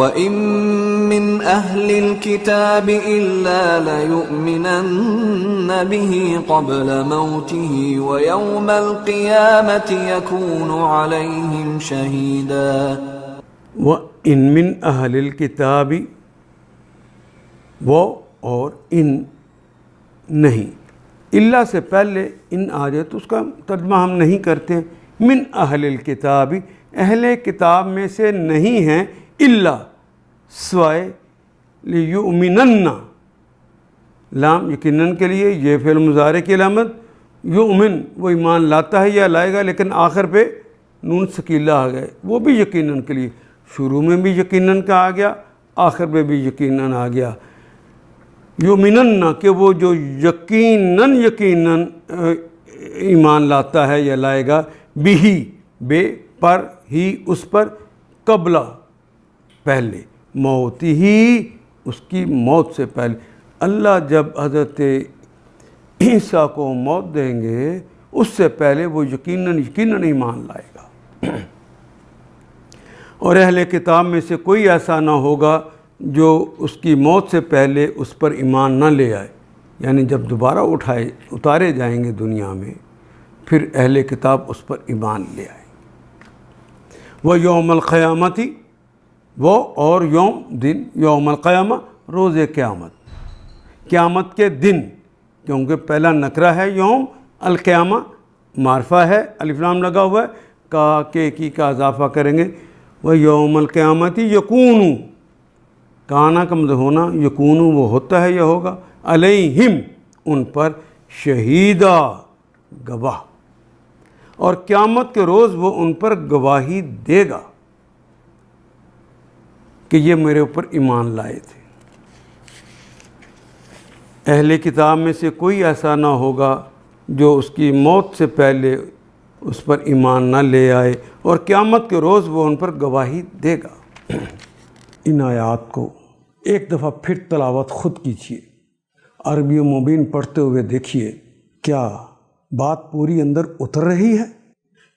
وَإِن مِّنْ أَهْلِ الْكِتَابِ إِلَّا لَيُؤْمِنَنَّ بِهِ قَبْلَ مَوْتِهِ وَيَوْمَ الْقِيَامَةِ يَكُونُ عَلَيْهِمْ شَهِيدًا۔ وَإِن مِّنْ أَهْلِ الْكِتَابِ، وہ اور ان نہیں، اللہ سے پہلے ان آ جائے تو اس کا ترجمہ ہم نہیں کرتے۔ من اہل الکتاب، اہل کتاب میں سے نہیں ہیں، الا سوائے، لیؤمنن، لام یقیناً کے لیے، یہ فعل مضارع کی علامت، یؤمن وہ ایمان لاتا ہے یا لائے گا، لیکن آخر پہ نون ثقیلہ آ گئے، وہ بھی یقیناً کے لیے، شروع میں بھی یقیناً کا آ گیا، آخر میں بھی یقیناً آ گیا۔ یؤمنن کہ وہ جو یقیناً ایمان لاتا ہے یا لائے گا، بھی بے پر، ہی اس پر، قبل پہلے، موت ہی اس کی موت سے پہلے۔ اللہ جب حضرت عیسیٰ کو موت دیں گے اس سے پہلے وہ یقیناً ایمان لائے گا۔ اور اہل کتاب میں سے کوئی ایسا نہ ہوگا جو اس کی موت سے پہلے اس پر ایمان نہ لے آئے، یعنی جب دوبارہ اتارے جائیں گے دنیا میں، پھر اہل کتاب اس پر ایمان لے آئے۔ وہ یوم القیامتی، وہ اور یوم دن، یوم القیامہ روز قیامت، قیامت کے دن، کیونکہ پہلا نکرہ ہے یوم، القیامہ معرفہ ہے، الف لام لگا ہوا ہے، کا کے کی کا اضافہ کریں گے۔ وہ یوم القیامتی یکون، کانا کا مطلب ہونا، یکون وہ ہوتا ہے یا ہوگا، علیہم ان پر، شہیدہ گواہ، اور قیامت کے روز وہ ان پر گواہی دے گا کہ یہ میرے اوپر ایمان لائے تھے۔ اہل کتاب میں سے کوئی ایسا نہ ہوگا جو اس کی موت سے پہلے اس پر ایمان نہ لے آئے، اور قیامت کے روز وہ ان پر گواہی دے گا۔ ان آیات کو ایک دفعہ پھر تلاوت خود کیجیے، عربی و مبین پڑھتے ہوئے دیکھیے، کیا بات پوری اندر اتر رہی ہے؟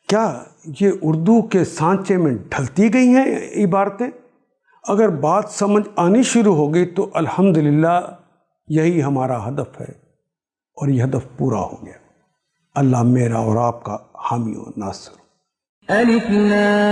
کیا یہ اردو کے سانچے میں ڈھلتی گئی ہیں عبارتیں؟ اگر بات سمجھ آنی شروع ہو گئی تو الحمدللہ یہی ہمارا ہدف ہے، اور یہ ہدف پورا ہو گیا۔ اللہ میرا اور آپ کا حامی و ناصر۔ الف لام